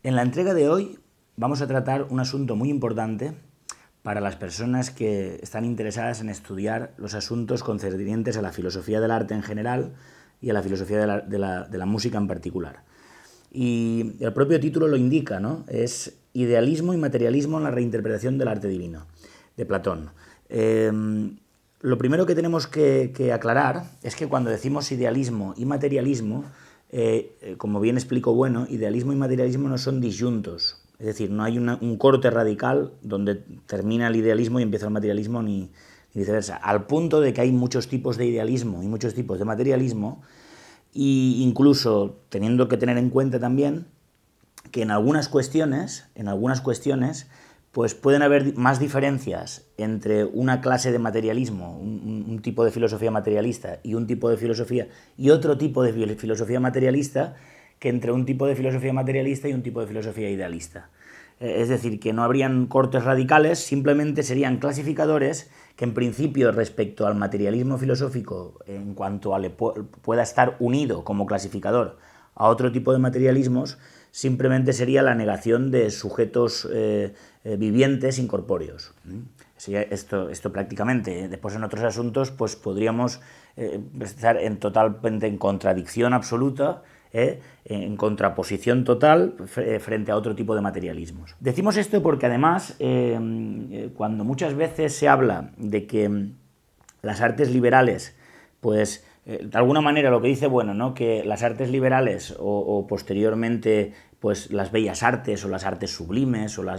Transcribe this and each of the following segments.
En la entrega de hoy vamos a tratar un asunto muy importante para las personas que están interesadas en estudiar los asuntos concernientes a la filosofía del arte en general y a la filosofía de la música en particular. Y el propio título lo indica, ¿no? Es Idealismo y materialismo en la reinterpretación del arte divino, de Platón. Lo primero que tenemos que aclarar es que cuando decimos idealismo y materialismo, como bien explico, bueno, idealismo y materialismo no son disyuntos. Es decir, no hay un corte radical donde termina el idealismo y empieza el materialismo, ni viceversa. Al punto de que hay muchos tipos de idealismo y muchos tipos de materialismo, e incluso teniendo que tener en cuenta también que en algunas cuestiones, pues pueden haber más diferencias entre una clase de materialismo, un tipo de filosofía materialista y un tipo de filosofía y otro tipo de filosofía materialista que entre un tipo de filosofía materialista y un tipo de filosofía idealista. Es decir, que no habrían cortes radicales, simplemente serían clasificadores que en principio respecto al materialismo filosófico, en cuanto a pueda estar unido como clasificador a otro tipo de materialismos, simplemente sería la negación de sujetos vivientes incorpóreos. Esto prácticamente. Después en otros asuntos pues podríamos estar totalmente en contradicción absoluta, en contraposición total frente a otro tipo de materialismos. Decimos esto porque además cuando muchas veces se habla de que las artes liberales, pues de alguna manera lo que dice, bueno, ¿no? Que las artes liberales o posteriormente pues las bellas artes o las artes sublimes o la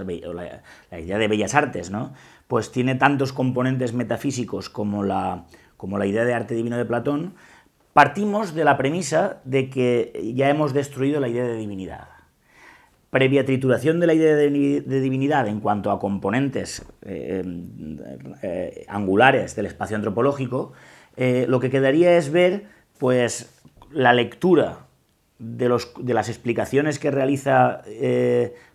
idea de bellas artes, ¿no? Pues tiene tantos componentes metafísicos como la idea de arte divino de Platón. Partimos de la premisa de que ya hemos destruido la idea de divinidad. Previa trituración de la idea de divinidad en cuanto a componentes angulares del espacio antropológico, lo que quedaría es ver pues la lectura de las explicaciones que realiza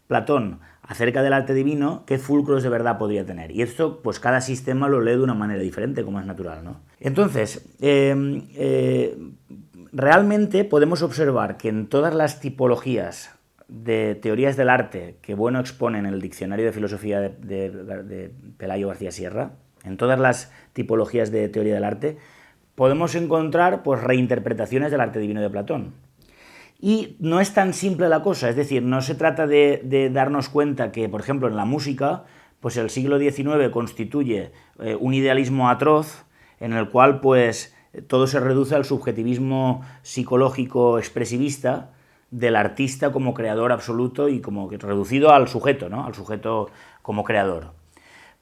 Platón acerca del arte divino, qué fulcros de verdad podría tener. Y esto, pues cada sistema lo lee de una manera diferente, como es natural, ¿no? Entonces, realmente podemos observar que en todas las tipologías de teorías del arte que Bueno expone en el Diccionario de Filosofía de Pelayo García Sierra, en todas las tipologías de teoría del arte, podemos encontrar pues reinterpretaciones del arte divino de Platón. Y no es tan simple la cosa, es decir, no se trata de darnos cuenta que, por ejemplo, en la música, pues el siglo XIX constituye un idealismo atroz en el cual pues todo se reduce al subjetivismo psicológico expresivista del artista como creador absoluto y como reducido al sujeto, ¿no? Al sujeto como creador.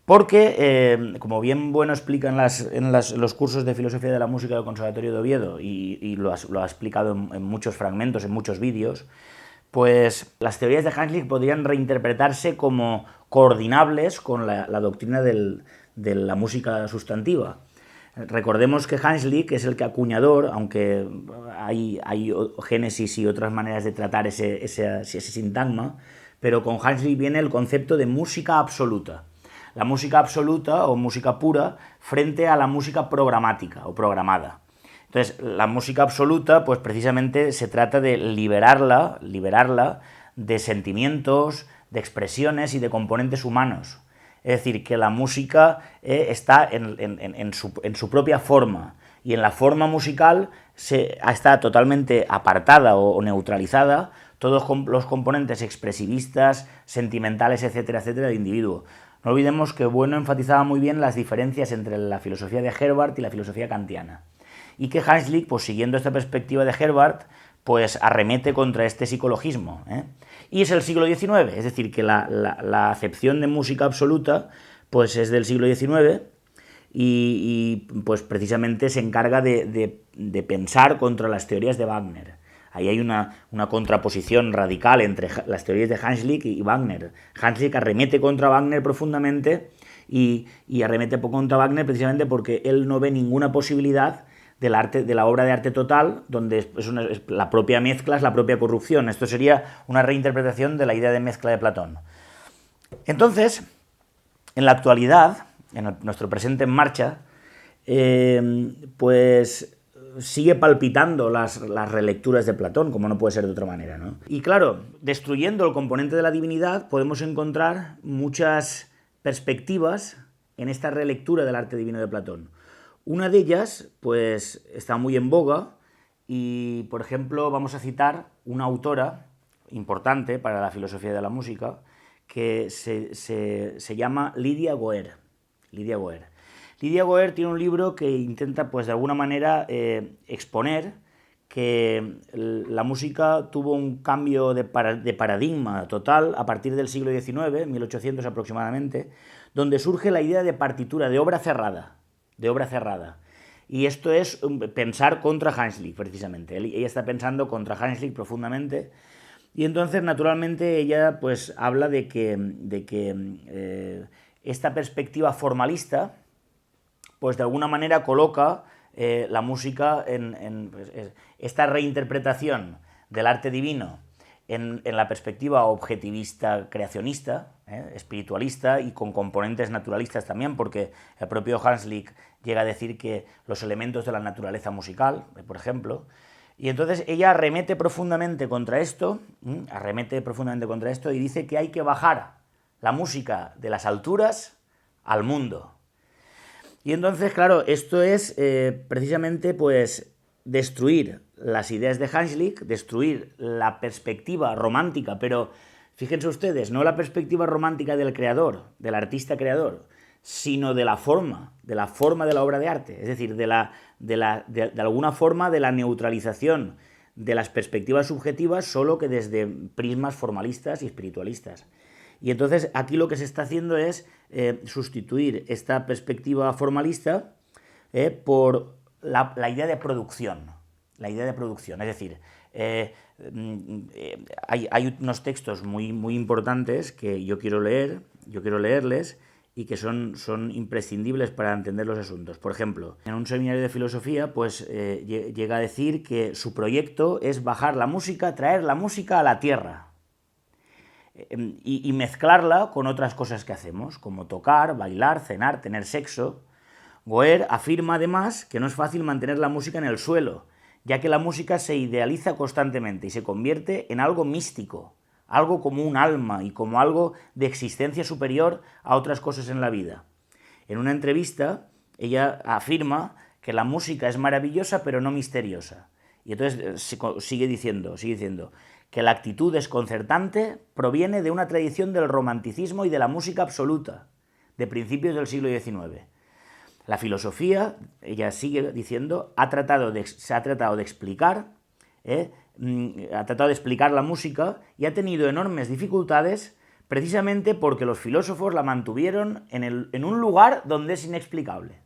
Porque, como bien Bueno explica en los cursos de filosofía de la música del Conservatorio de Oviedo, y lo ha explicado en muchos fragmentos, en muchos vídeos, pues las teorías de Hanslick podrían reinterpretarse como coordinables con la doctrina de la música sustantiva. Recordemos que Hanslick es el que acuñador, aunque hay génesis y otras maneras de tratar ese sintagma, pero con Hanslick viene el concepto de música absoluta. La música absoluta o música pura frente a la música programática o programada. Entonces, la música absoluta, pues precisamente se trata de liberarla de sentimientos, de expresiones y de componentes humanos. Es decir, que la música está en su propia forma, y en la forma musical está totalmente apartada o neutralizada todos los componentes expresivistas, sentimentales, etcétera, etcétera, del individuo. No olvidemos que Bueno enfatizaba muy bien las diferencias entre la filosofía de Herbart y la filosofía kantiana. Y que Hanslick, pues siguiendo esta perspectiva de Herbart, pues arremete contra este psicologismo. Y es el siglo XIX, es decir, que la acepción de música absoluta pues es del siglo XIX y pues precisamente se encarga de pensar contra las teorías de Wagner. Ahí hay una contraposición radical entre las teorías de Hanslick y Wagner. Hanslick arremete contra Wagner profundamente y arremete contra Wagner precisamente porque él no ve ninguna posibilidad de la obra de arte total, donde la propia mezcla es la propia corrupción. Esto sería una reinterpretación de la idea de mezcla de Platón. Entonces, en la actualidad, en nuestro presente en marcha, pues sigue palpitando las relecturas de Platón, como no puede ser de otra manera, ¿no? Y claro, destruyendo el componente de la divinidad podemos encontrar muchas perspectivas en esta relectura del arte divino de Platón. Una de ellas, pues, está muy en boga y, por ejemplo, vamos a citar una autora importante para la filosofía de la música que se llama Lydia Goer. Lydia Goer tiene un libro que intenta, pues, de alguna manera exponer que la música tuvo un cambio de paradigma total a partir del siglo XIX, 1800 aproximadamente, donde surge la idea de partitura, de obra cerrada. Y esto es pensar contra Hanslick, precisamente. Ella está pensando contra Hanslick profundamente. Y entonces, naturalmente, ella pues habla de que esta perspectiva formalista, pues de alguna manera coloca la música pues, esta reinterpretación del arte divino en la perspectiva objetivista, creacionista, espiritualista y con componentes naturalistas también, porque el propio Hanslick llega a decir que los elementos de la naturaleza musical, por ejemplo, y entonces ella arremete profundamente contra esto y dice que hay que bajar la música de las alturas al mundo. Y entonces, claro, esto es precisamente pues destruir las ideas de Hanslick, destruir la perspectiva romántica, pero fíjense ustedes, no la perspectiva romántica del creador, del artista creador, sino de la forma de la obra de arte, es decir, de alguna forma de la neutralización de las perspectivas subjetivas, solo que desde prismas formalistas y espiritualistas. Y entonces aquí lo que se está haciendo es sustituir esta perspectiva formalista por la idea de producción. Es decir, hay unos textos muy importantes que yo quiero leerles y que son imprescindibles para entender los asuntos. Por ejemplo, en un seminario de filosofía, pues llega a decir que su proyecto es bajar la música, traer la música a la tierra. Y mezclarla con otras cosas que hacemos, como tocar, bailar, cenar, tener sexo. Goer afirma además que no es fácil mantener la música en el suelo, ya que la música se idealiza constantemente y se convierte en algo místico, algo como un alma y como algo de existencia superior a otras cosas en la vida. En una entrevista, ella afirma que la música es maravillosa pero no misteriosa. Y entonces sigue diciendo que la actitud desconcertante proviene de una tradición del romanticismo y de la música absoluta, de principios del siglo XIX. La filosofía, ella sigue diciendo, se ha tratado de explicar la música y ha tenido enormes dificultades precisamente porque los filósofos la mantuvieron en un lugar donde es inexplicable.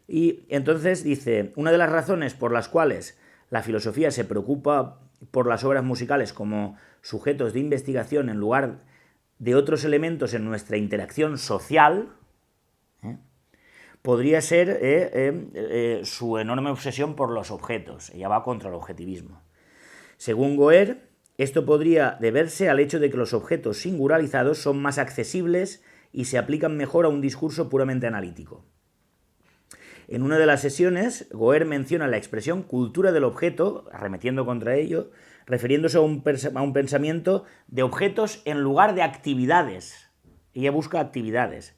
Y entonces dice, una de las razones por las cuales la filosofía se preocupa por las obras musicales como sujetos de investigación en lugar de otros elementos en nuestra interacción social, podría ser su enorme obsesión por los objetos. Ella va contra el objetivismo. Según Goer, esto podría deberse al hecho de que los objetos singularizados son más accesibles y se aplican mejor a un discurso puramente analítico. En una de las sesiones, Goer menciona la expresión cultura del objeto, arremetiendo contra ello, refiriéndose a un pensamiento de objetos en lugar de actividades. Ella busca actividades.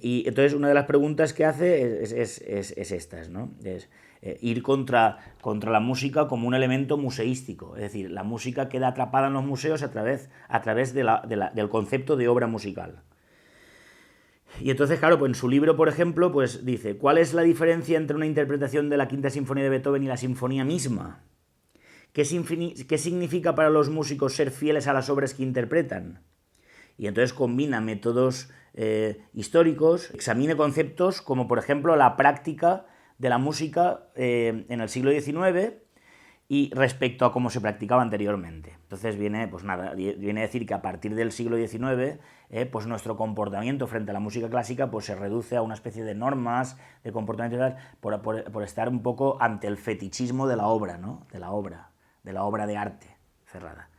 Y entonces una de las preguntas que hace es estas, ¿no? Es ir contra la música como un elemento museístico. Es decir, la música queda atrapada en los museos a través del concepto de obra musical. Y entonces, claro, pues en su libro, por ejemplo, pues dice, ¿cuál es la diferencia entre una interpretación de la Quinta Sinfonía de Beethoven y la Sinfonía misma? ¿Qué significa para los músicos ser fieles a las obras que interpretan? Y entonces combina métodos históricos, examina conceptos como, por ejemplo, la práctica de la música en el siglo XIX y respecto a cómo se practicaba anteriormente. Entonces viene a decir que a partir del siglo XIX pues nuestro comportamiento frente a la música clásica pues se reduce a una especie de normas de comportamiento por estar un poco ante el fetichismo de la obra, ¿no? de la obra de arte cerrada.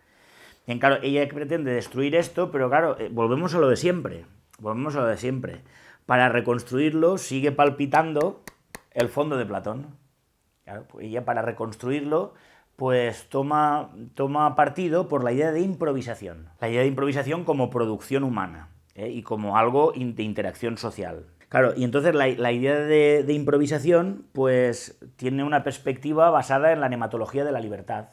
Bien, claro, ella pretende destruir esto, pero claro, volvemos a lo de siempre. Para reconstruirlo sigue palpitando el fondo de Platón. Claro, pues ella para reconstruirlo pues toma partido por la idea de improvisación. La idea de improvisación como producción humana y como algo de interacción social. Claro, y entonces la idea de improvisación pues tiene una perspectiva basada en la nematología de la libertad,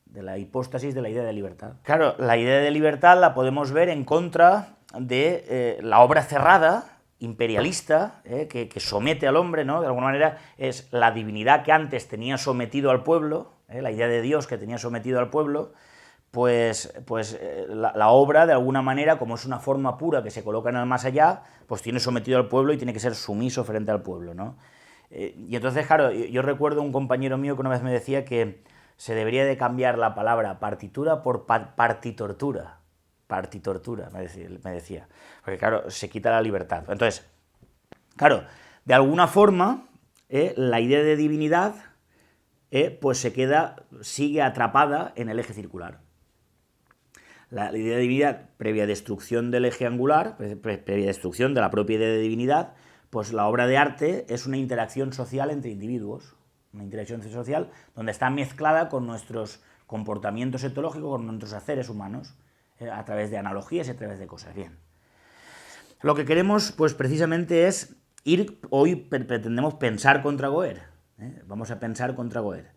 de la hipóstasis de la idea de libertad. Claro, la idea de libertad la podemos ver en contra de la obra cerrada, imperialista, que somete al hombre, ¿no? De alguna manera es la divinidad que antes tenía sometido al pueblo, la idea de Dios que tenía sometido al pueblo, pues la obra, de alguna manera, como es una forma pura que se coloca en el más allá, pues tiene sometido al pueblo y tiene que ser sumiso frente al pueblo, ¿no? Y entonces, claro, yo recuerdo un compañero mío que una vez me decía que se debería de cambiar la palabra partitura por partitortura. Partitortura, me decía. Porque, claro, se quita la libertad. Entonces, claro, de alguna forma, la idea de divinidad, pues sigue atrapada en el eje circular. La idea de divinidad, previa destrucción del eje angular, previa destrucción de la propia idea de divinidad, pues la obra de arte es una interacción social entre individuos, una interacción social donde está mezclada con nuestros comportamientos etológicos, con nuestros haceres humanos, a través de analogías y a través de cosas. Bien. Lo que queremos, pues precisamente es hoy pretendemos pensar contra Goer. Vamos a pensar contra Goer.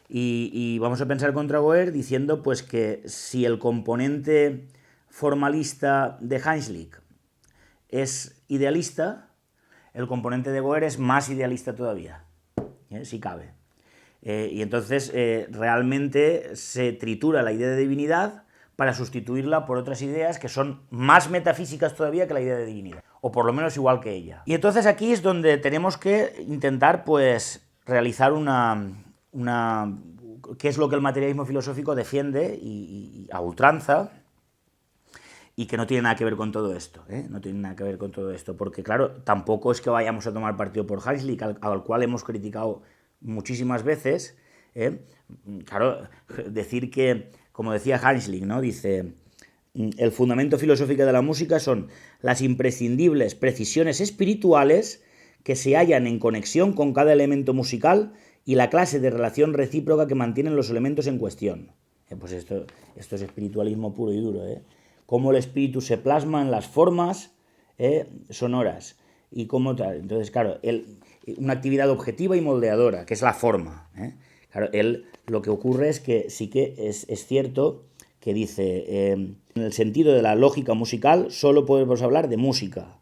Y vamos a pensar contra Goer diciendo pues que si el componente formalista de Haynslick es idealista, el componente de Goer es más idealista todavía, si cabe. Y entonces realmente se tritura la idea de divinidad para sustituirla por otras ideas que son más metafísicas todavía que la idea de divinidad, o por lo menos igual que ella. Y entonces aquí es donde tenemos que intentar pues realizar qué es lo que el materialismo filosófico defiende y a ultranza, y que no tiene nada que ver con todo esto, no tiene nada que ver con todo esto, porque claro, tampoco es que vayamos a tomar partido por Haynslick, al cual hemos criticado muchísimas veces, claro, decir que, como decía Haynslick, ¿no? Dice, el fundamento filosófico de la música son las imprescindibles precisiones espirituales que se hallan en conexión con cada elemento musical y la clase de relación recíproca que mantienen los elementos en cuestión. Pues esto es espiritualismo puro y duro, cómo el espíritu se plasma en las formas sonoras y cómo tal. Entonces, claro, una actividad objetiva y moldeadora, que es la forma. Claro, lo que ocurre es que sí que es cierto que dice, en el sentido de la lógica musical solo podemos hablar de música.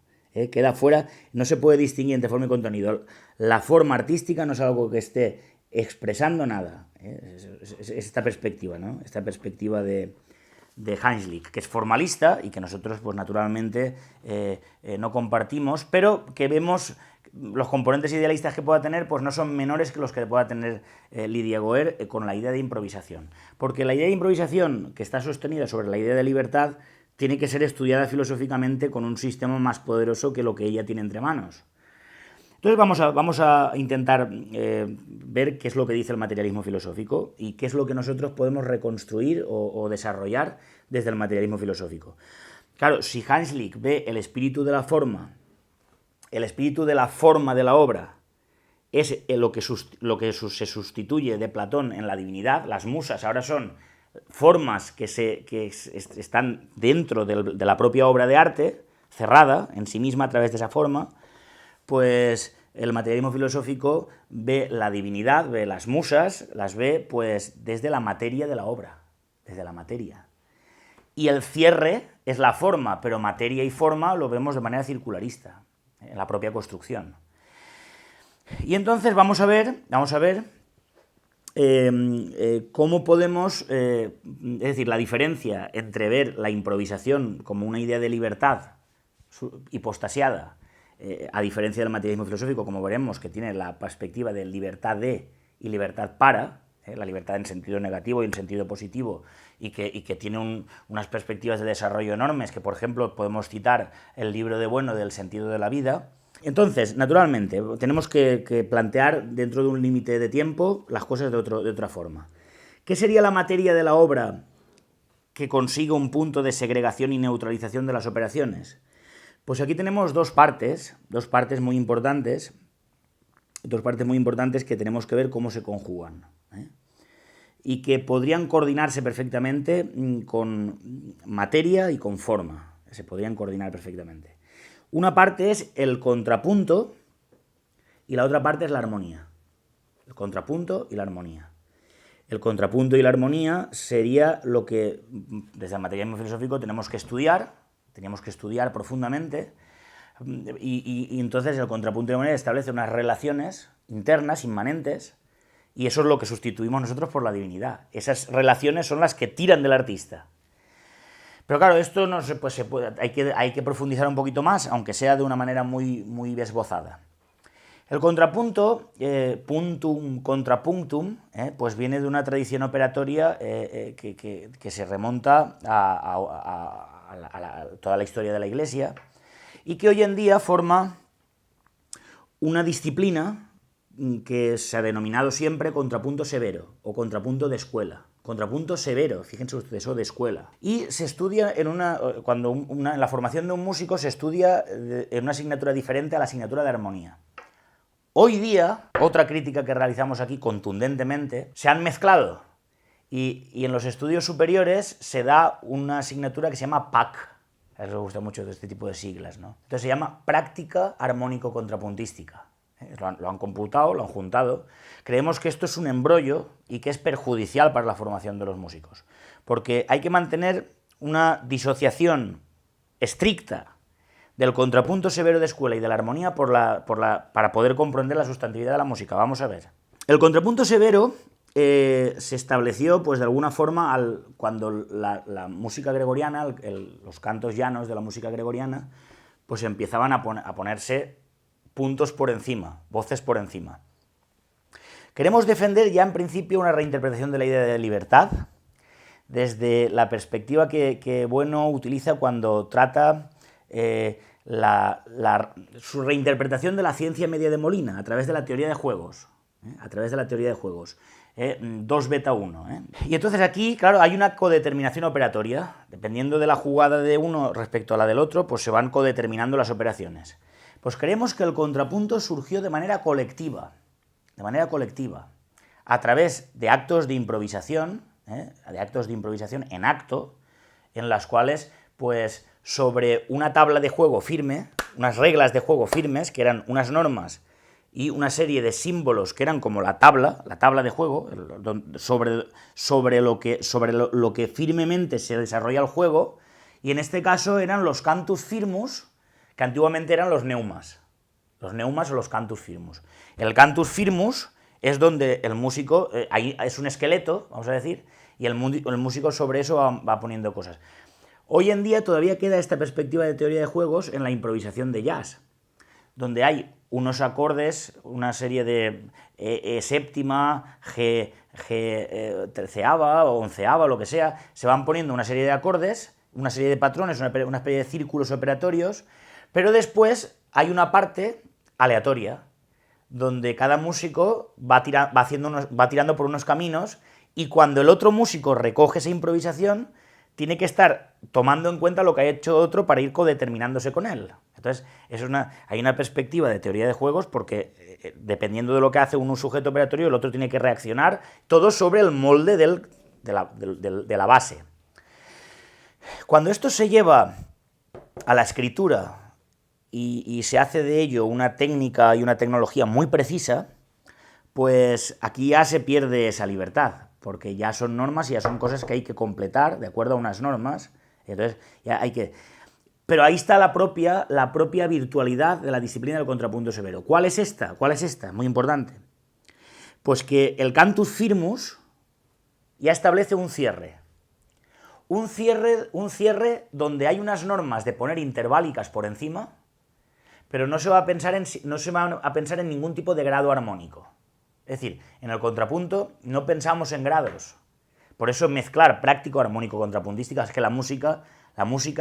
Queda fuera, no se puede distinguir entre forma y contenido. La forma artística no es algo que esté expresando nada. Es esta perspectiva, ¿no? Esta perspectiva de Haynslick, que es formalista y que nosotros, pues naturalmente, no compartimos, pero que vemos los componentes idealistas que pueda tener, pues no son menores que los que pueda tener Lydia Goer con la idea de improvisación. Porque la idea de improvisación, que está sostenida sobre la idea de libertad, tiene que ser estudiada filosóficamente con un sistema más poderoso que lo que ella tiene entre manos. Entonces vamos a intentar ver qué es lo que dice el materialismo filosófico y qué es lo que nosotros podemos reconstruir o desarrollar desde el materialismo filosófico. Claro, si Haynslick ve el espíritu de la forma de la obra es lo que se sustituye de Platón en la divinidad, las musas ahora son formas que están dentro de la propia obra de arte, cerrada en sí misma a través de esa forma, pues el materialismo filosófico ve la divinidad, ve las musas, las ve pues desde la materia de la obra, desde la materia. Y el cierre es la forma, pero materia y forma lo vemos de manera circularista, en la propia construcción. Y entonces vamos a ver cómo podemos, es decir, la diferencia entre ver la improvisación como una idea de libertad hipostasiada, a diferencia del materialismo filosófico, como veremos, que tiene la perspectiva de libertad de y libertad para, la libertad en sentido negativo y en sentido positivo, y que tiene unas perspectivas de desarrollo enormes, que por ejemplo podemos citar el libro de Bueno del sentido de la vida. Entonces, naturalmente, tenemos que plantear dentro de un límite de tiempo las cosas de otra forma. ¿Qué sería la materia de la obra que consiga un punto de segregación y neutralización de las operaciones? Pues aquí tenemos dos partes muy importantes, dos partes muy importantes que tenemos que ver cómo se conjugan, ¿eh? Y que podrían coordinarse perfectamente con materia y con forma. Se podrían coordinar perfectamente. Una parte es el contrapunto y la otra parte es la armonía. El contrapunto y la armonía. El contrapunto y la armonía sería lo que desde el materialismo filosófico teníamos que estudiar profundamente, y entonces el contrapunto y la armonía establece unas relaciones internas, inmanentes, y eso es lo que sustituimos nosotros por la divinidad. Esas relaciones son las que tiran del artista. Pero claro, esto no se puede, hay que profundizar un poquito más, aunque sea de una manera muy esbozada. El contrapunto, puntum contrapunctum, pues viene de una tradición operatoria que se remonta a toda la historia de la Iglesia y que hoy en día forma una disciplina que se ha denominado siempre contrapunto severo o contrapunto de escuela. Contrapunto severo, fíjense ustedes, eso de escuela. Y se estudia en la formación de un músico se estudia en una asignatura diferente a la asignatura de armonía. Hoy día, otra crítica que realizamos aquí contundentemente, se han mezclado y en los estudios superiores se da una asignatura que se llama PAC. A eso me gusta mucho de este tipo de siglas, ¿no? Entonces se llama Práctica Armónico-Contrapuntística. Lo han computado, lo han juntado. Creemos que esto es un embrollo y que es perjudicial para la formación de los músicos, porque hay que mantener una disociación estricta del contrapunto severo de escuela y de la armonía para poder comprender la sustantividad de la música. Vamos a ver. El contrapunto severo se estableció, pues de alguna forma, cuando la música gregoriana, los cantos llanos de la música gregoriana, pues empezaban a ponerse puntos por encima, voces por encima. Queremos defender ya en principio una reinterpretación de la idea de libertad, desde la perspectiva que Bueno utiliza cuando trata su reinterpretación de la ciencia media de Molina a través de la teoría de juegos. 2 beta 1. Y entonces aquí, claro, hay una codeterminación operatoria. Dependiendo de la jugada de uno respecto a la del otro, pues se van codeterminando las operaciones. Pues creemos que el contrapunto surgió de manera colectiva, a través de actos de improvisación, en acto, en las cuales, pues, sobre una tabla de juego firme, unas reglas de juego firmes, que eran unas normas y una serie de símbolos que eran como la tabla de juego, sobre lo que firmemente se desarrolla el juego, y en este caso eran los cantus firmus, que antiguamente eran los neumas o los cantus firmus. El cantus firmus es donde el músico, ahí es un esqueleto, vamos a decir, y el músico sobre eso va poniendo cosas. Hoy en día todavía queda esta perspectiva de teoría de juegos en la improvisación de jazz, donde hay unos acordes, una serie de séptima, G treceava o onceava, lo que sea, se van poniendo una serie de acordes, una serie de patrones, una especie de círculos operatorios, pero después hay una parte aleatoria, donde cada músico va tirando por unos caminos, y cuando el otro músico recoge esa improvisación, tiene que estar tomando en cuenta lo que ha hecho otro para ir codeterminándose con él. Entonces, hay una perspectiva de teoría de juegos porque, dependiendo de lo que hace un sujeto operatorio, el otro tiene que reaccionar, todo sobre el molde de la base. Cuando esto se lleva a la escritura y se hace de ello una técnica y una tecnología muy precisa, pues aquí ya se pierde esa libertad, porque ya son normas y ya son cosas que hay que completar de acuerdo a unas normas. Entonces ya hay que... Pero ahí está la propia virtualidad de la disciplina del contrapunto severo. ¿Cuál es esta? Muy importante. Pues que el cantus firmus ya establece un cierre. Un cierre donde hay unas normas de poner interválicas por encima, pero no se va a pensar en ningún tipo de grado armónico. Es decir, en el contrapunto no pensamos en grados. Por eso mezclar práctico armónico contrapuntística es que la música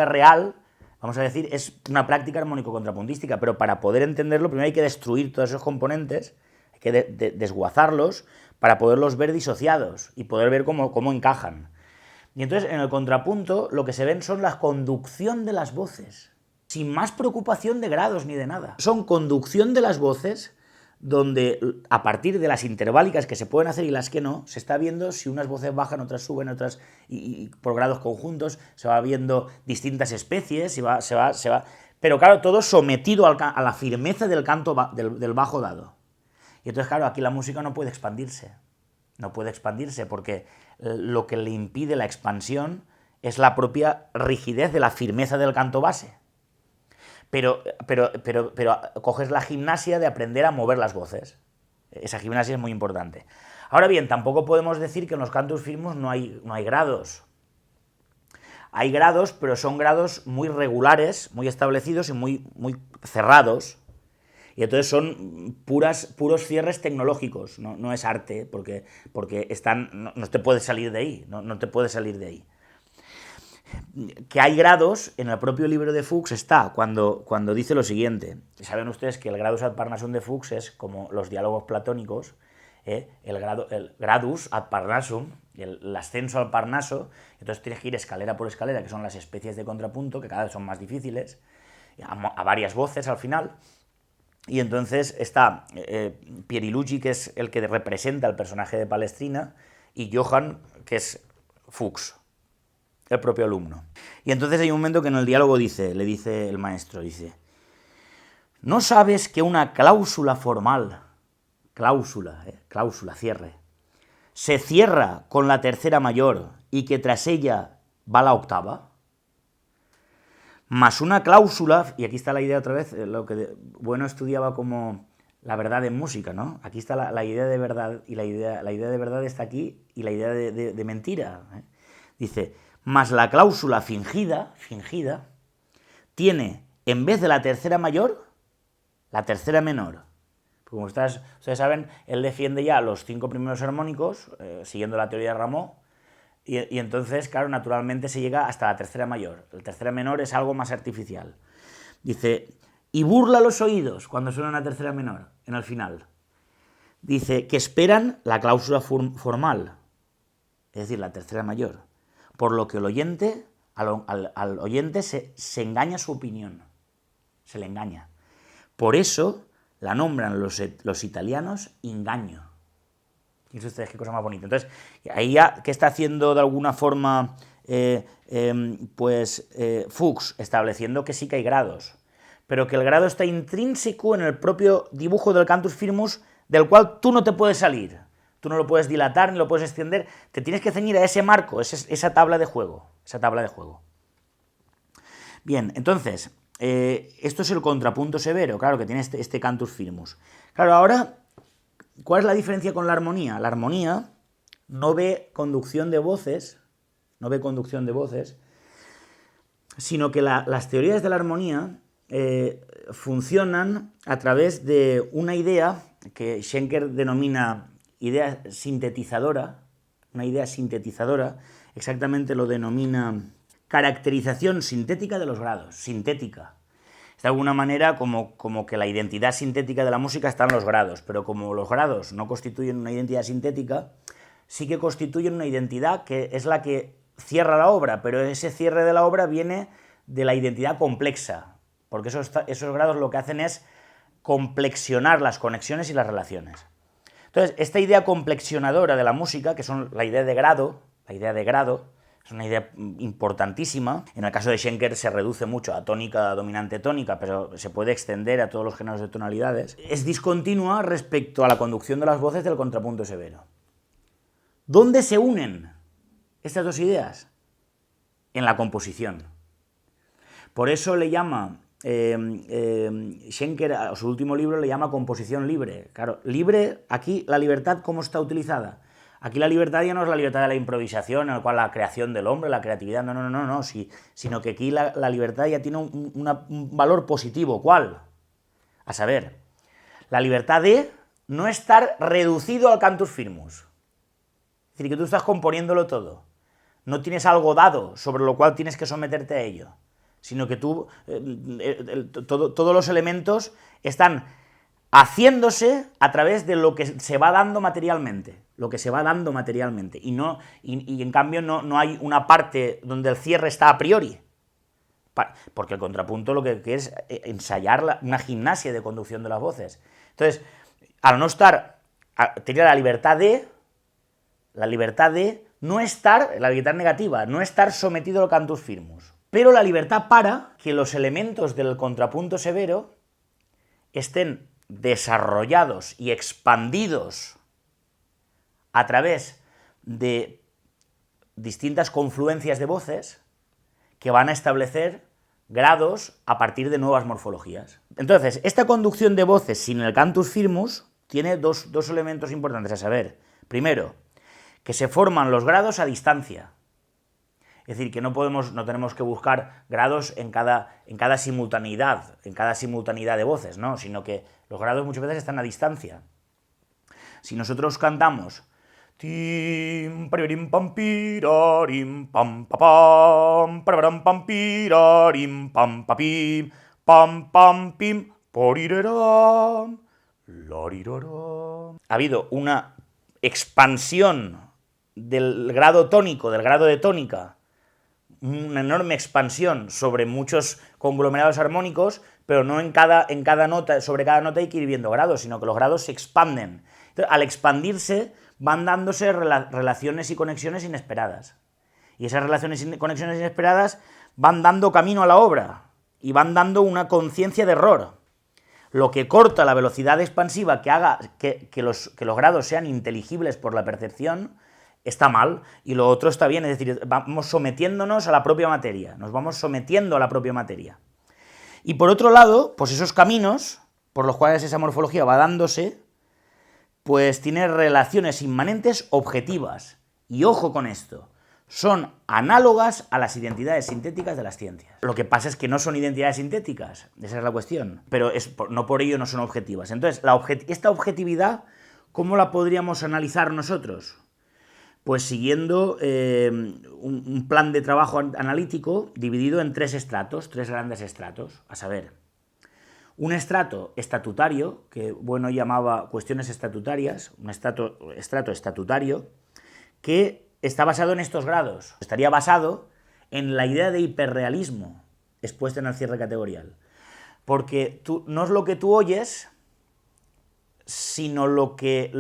real, vamos a decir, es una práctica armónico contrapuntística, pero para poder entenderlo primero hay que destruir todos esos componentes, hay que desguazarlos para poderlos ver disociados y poder ver cómo encajan. Y entonces en el contrapunto lo que se ven son la conducción de las voces, sin más preocupación de grados ni de nada. Son conducción de las voces donde a partir de las interválicas que se pueden hacer y las que no, se está viendo si unas voces bajan, otras suben, otras y por grados conjuntos, se va viendo distintas especies, se va, pero claro, todo sometido a la firmeza del canto del bajo dado. Y entonces, claro, aquí la música no puede expandirse porque lo que le impide la expansión es la propia rigidez de la firmeza del canto base. Pero coges la gimnasia de aprender a mover las voces. Esa gimnasia es muy importante. Ahora bien, tampoco podemos decir que en los cantus firmus no hay grados. Hay grados, pero son grados muy regulares, muy establecidos y muy cerrados. Y entonces son puros cierres tecnológicos, no es arte, porque no te puedes salir de ahí, no te puedes salir de ahí. Que hay grados, en el propio libro de Fuchs está, cuando dice lo siguiente. Saben ustedes que el gradus ad Parnassum de Fuchs es como los diálogos platónicos, el gradus ad Parnassum, el ascenso al Parnaso, entonces tienes que ir escalera por escalera, que son las especies de contrapunto, que cada vez son más difíciles, a varias voces al final. Y entonces está Pieriluigi, que es el que representa al personaje de Palestrina, y Johann, que es Fuchs, el propio alumno. Y entonces hay un momento que en el diálogo le dice el maestro, ¿no sabes que una cláusula formal, cláusula, cierre, se cierra con la tercera mayor y que tras ella va la octava? Más una cláusula, y aquí está la idea otra vez, lo que Bueno estudiaba como la verdad en música, ¿no? Aquí está la idea de verdad, y la idea de verdad está aquí, y la idea de mentira. Dice, más la cláusula fingida, tiene, en vez de la tercera mayor, la tercera menor. Como ustedes saben, él defiende ya los 5 primeros armónicos, siguiendo la teoría de Rameau, y entonces, claro, naturalmente se llega hasta la tercera mayor. La tercera menor es algo más artificial. Dice, y burla los oídos cuando suena una tercera menor, en el final. Dice que esperan la cláusula formal, es decir, la tercera mayor, por lo que al oyente se engaña su opinión, se le engaña. Por eso la nombran los italianos engaño. Fíjense ustedes qué cosa más bonita. Entonces, ahí ya, ¿qué está haciendo de alguna forma Fuchs? Estableciendo que sí que hay grados, pero que el grado está intrínseco en el propio dibujo del cantus firmus, del cual tú no te puedes salir. Tú no lo puedes dilatar ni lo puedes extender, te tienes que ceñir a ese marco, esa tabla de juego. Bien, entonces, esto es el contrapunto severo, claro, que tiene este cantus firmus. Claro, ahora, ¿cuál es la diferencia con la armonía? La armonía no ve conducción de voces, sino que las teorías de la armonía funcionan a través de una idea que Schenker denomina idea sintetizadora, exactamente lo denomina caracterización sintética de los grados, sintética. De alguna manera como que la identidad sintética de la música está en los grados, pero como los grados no constituyen una identidad sintética, sí que constituyen una identidad que es la que cierra la obra, pero ese cierre de la obra viene de la identidad complexa, porque esos grados lo que hacen es complexionar las conexiones y las relaciones. Entonces, esta idea complexionadora de la música, que son la idea de grado, es una idea importantísima. En el caso de Schenker se reduce mucho a tónica, dominante, tónica, pero se puede extender a todos los géneros de tonalidades. Es discontinua respecto a la conducción de las voces del contrapunto severo. ¿Dónde se unen estas dos ideas? En la composición. Por eso le llama Schenker, a su último libro, le llama composición libre. Claro, libre, aquí la libertad, ¿cómo está utilizada? Aquí la libertad ya no es la libertad de la improvisación, en la cual la creación del hombre, la creatividad, no, sino que aquí la libertad ya tiene un valor positivo. ¿Cuál? A saber, la libertad de no estar reducido al cantus firmus. Es decir, que tú estás componiéndolo todo. No tienes algo dado sobre lo cual tienes que someterte a ello, sino que tú, todos los elementos están haciéndose a través de lo que se va dando materialmente, y en cambio no hay una parte donde el cierre está a priori, porque el contrapunto lo que es ensayar una gimnasia de conducción de las voces. Entonces, al no estar, tenía la libertad de no estar, la libertad negativa, no estar sometido al cantus firmus. Pero la libertad para que los elementos del contrapunto severo estén desarrollados y expandidos a través de distintas confluencias de voces que van a establecer grados a partir de nuevas morfologías. Entonces, esta conducción de voces sin el cantus firmus tiene dos elementos importantes a saber. Primero, que se forman los grados a distancia. Es decir, que no tenemos que buscar grados en cada simultaneidad de voces, ¿no? Sino que los grados muchas veces están a distancia. Si nosotros cantamos tim paririm pam pirarim pam pam pam pirarim pam papim pam pam pim poriraram lariraram. Ha habido una expansión del grado tónico, del grado de tónica, una enorme expansión sobre muchos conglomerados armónicos, pero no sobre cada nota hay que ir viendo grados, sino que los grados se expanden. Entonces, al expandirse, van dándose relaciones y conexiones inesperadas. Y esas relaciones y conexiones inesperadas van dando camino a la obra, y van dando una conciencia de error. Lo que corta la velocidad expansiva que haga que los grados sean inteligibles por la percepción, está mal, y lo otro está bien, es decir, vamos sometiéndonos a la propia materia, nos vamos sometiendo a la propia materia. Y por otro lado, pues esos caminos por los cuales esa morfología va dándose, pues tiene relaciones inmanentes objetivas. Y ojo con esto, son análogas a las identidades sintéticas de las ciencias. Lo que pasa es que no son identidades sintéticas, esa es la cuestión, pero no por ello no son objetivas. Entonces, esta objetividad, ¿cómo la podríamos analizar nosotros? Pues siguiendo un plan de trabajo analítico dividido en tres grandes estratos, a saber, un estrato estatutario, que Bueno llamaba cuestiones estatutarias, un estrato estatutario, que está basado en estos grados. Estaría basado en la idea de hiperrealismo expuesta en el cierre categorial. Porque no es lo que tú oyes, sino lo que...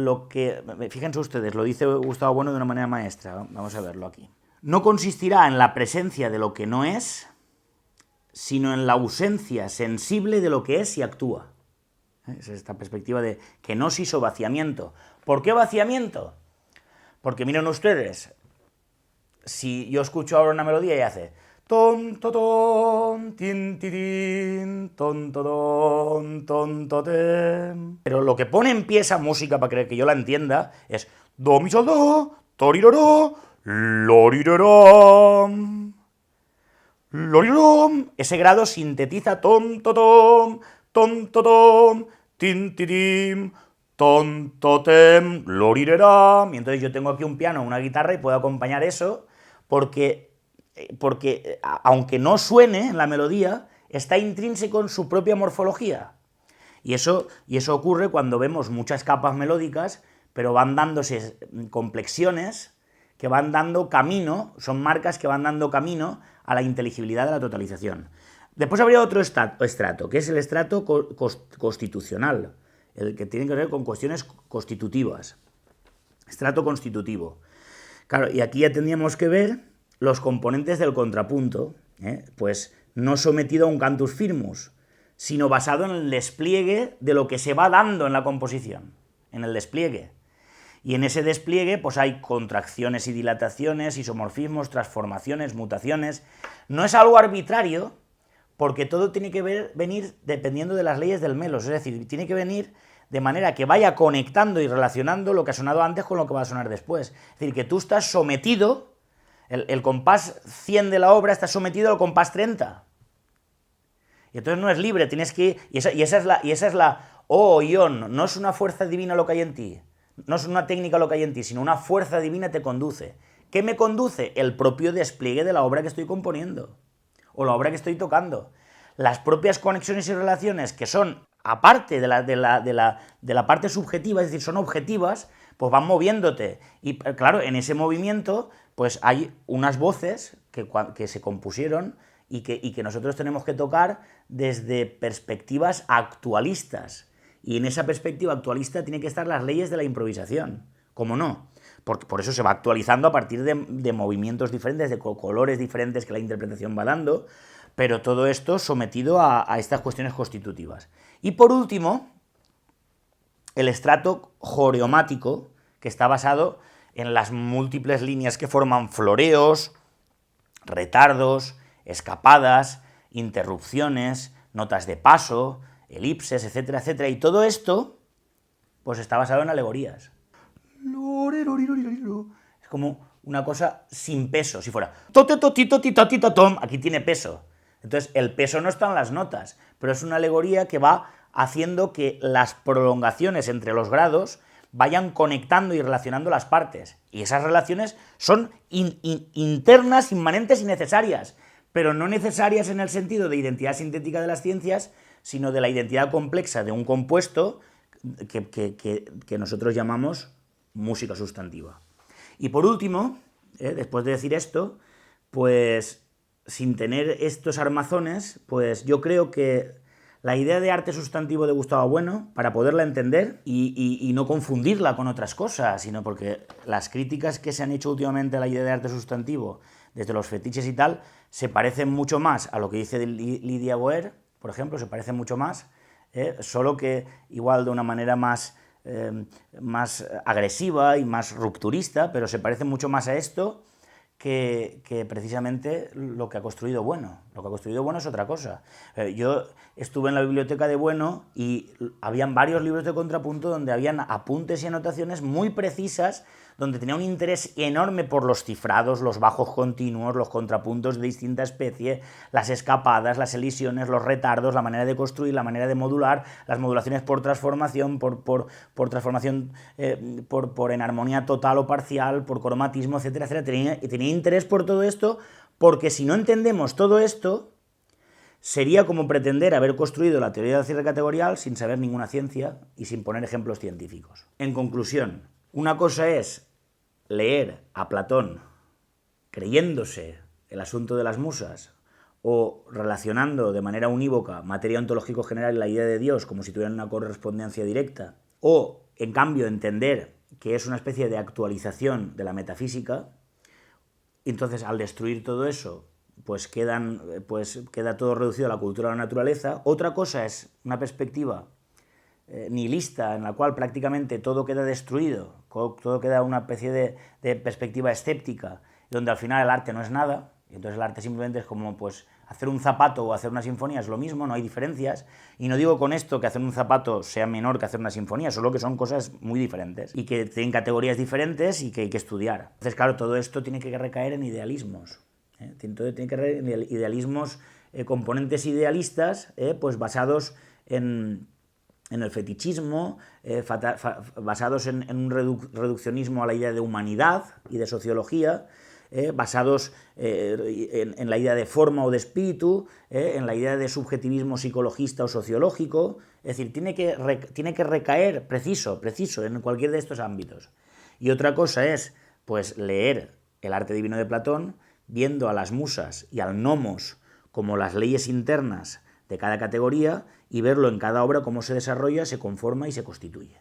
Fíjense ustedes, lo dice Gustavo Bueno de una manera maestra, vamos a verlo aquí. No consistirá en la presencia de lo que no es, sino en la ausencia sensible de lo que es y actúa. Es esta perspectiva de kenosis o vaciamiento. ¿Por qué vaciamiento? Porque miren ustedes, si yo escucho ahora una melodía y hace ton, to, ton, tin, ti, tin, ton, to, ton, to, tem. Pero lo que pone en pie esa música, para que yo la entienda, es do, mi, sol, do, toriroró, lorirorom. Lorirom. Ese grado sintetiza ton, to, tom, tin, ti, tim, ton, totem, lorireram. Y entonces yo tengo aquí un piano, una guitarra y puedo acompañar eso porque aunque no suene en la melodía, está intrínseco en su propia morfología. Y eso ocurre cuando vemos muchas capas melódicas, pero van dándose complexiones que van dando camino, son marcas que van dando camino a la inteligibilidad de la totalización. Después habría otro estrato, que es el estrato constitucional, el que tiene que ver con cuestiones constitutivas. Estrato constitutivo. Claro, y aquí ya tendríamos que ver los componentes del contrapunto, pues no sometido a un cantus firmus, sino basado en el despliegue de lo que se va dando en la composición, en el despliegue. Y en ese despliegue pues hay contracciones y dilataciones, isomorfismos, transformaciones, mutaciones. No es algo arbitrario, porque todo tiene que venir dependiendo de las leyes del melos, es decir, tiene que venir de manera que vaya conectando y relacionando lo que ha sonado antes con lo que va a sonar después. Es decir, que tú estás sometido, el compás 100 de la obra está sometido al compás 30. Y entonces no es libre, tienes que... Y esa es la ion, no es una fuerza divina lo que hay en ti, no es una técnica lo que hay en ti, sino una fuerza divina te conduce. ¿Qué me conduce? El propio despliegue de la obra que estoy componiendo, o la obra que estoy tocando. Las propias conexiones y relaciones que son, aparte de la parte subjetiva, es decir, son objetivas, pues van moviéndote. Y claro, en ese movimiento, pues hay unas voces que se compusieron y que nosotros tenemos que tocar desde perspectivas actualistas. Y en esa perspectiva actualista tiene que estar las leyes de la improvisación. ¿Cómo no? Porque por eso se va actualizando a partir de movimientos diferentes, de colores diferentes que la interpretación va dando, pero todo esto sometido a estas cuestiones constitutivas. Y por último, el estrato joreomático, que está basado en las múltiples líneas que forman floreos, retardos, escapadas, interrupciones, notas de paso, elipses, etcétera, etcétera. Y todo esto, pues está basado en alegorías. Es como una cosa sin peso, si fuera aquí tiene peso. Entonces, el peso no está en las notas, pero es una alegoría que va haciendo que las prolongaciones entre los grados vayan conectando y relacionando las partes. Y esas relaciones son internas, inmanentes y necesarias, pero no necesarias en el sentido de identidad sintética de las ciencias, sino de la identidad compleja de un compuesto que nosotros llamamos música sustantiva. Y por último, después de decir esto, pues sin tener estos armazones, pues yo creo que la idea de arte sustantivo de Gustavo Bueno, para poderla entender y no confundirla con otras cosas, sino porque las críticas que se han hecho últimamente a la idea de arte sustantivo, desde los fetiches y tal, se parecen mucho más a lo que dice Lydia Boer, por ejemplo, se parecen mucho más, solo que igual de una manera más agresiva y más rupturista, pero se parece mucho más a esto que precisamente lo que ha construido Bueno. Lo que ha construido Bueno es otra cosa. Yo estuve en la biblioteca de Bueno y habían varios libros de contrapunto donde habían apuntes y anotaciones muy precisas, donde tenía un interés enorme por los cifrados, los bajos continuos, los contrapuntos de distinta especie, las escapadas, las elisiones, los retardos, la manera de construir, la manera de modular, las modulaciones por transformación, por transformación por enarmonía total o parcial, por cromatismo, etcétera, etcétera. Tenía interés por todo esto, porque si no entendemos todo esto, sería como pretender haber construido la teoría del cierre categorial sin saber ninguna ciencia y sin poner ejemplos científicos. En conclusión, una cosa es leer a Platón creyéndose el asunto de las musas o relacionando de manera unívoca materia ontológico general y la idea de Dios como si tuvieran una correspondencia directa, o en cambio entender que es una especie de actualización de la metafísica. Entonces, al destruir todo eso, pues queda todo reducido a la cultura de la naturaleza. Otra cosa es una perspectiva nihilista, en la cual prácticamente todo queda destruido, todo queda una especie de perspectiva escéptica, donde al final el arte no es nada, y entonces el arte simplemente es como pues hacer un zapato o hacer una sinfonía, es lo mismo, no hay diferencias, y no digo con esto que hacer un zapato sea menor que hacer una sinfonía, solo que son cosas muy diferentes, y que tienen categorías diferentes y que hay que estudiar. Entonces, claro, todo esto tiene que recaer en idealismos, tiene que recaer en idealismos, componentes idealistas, pues basados en el fetichismo, basados en un reduccionismo a la idea de humanidad y de sociología, basados en la idea de forma o de espíritu, en la idea de subjetivismo psicologista o sociológico. Es decir, tiene que recaer preciso en cualquier de estos ámbitos. Y otra cosa es pues leer el arte divino de Platón, viendo a las musas y al nomos como las leyes internas de cada categoría, y verlo en cada obra cómo se desarrolla, se conforma y se constituye.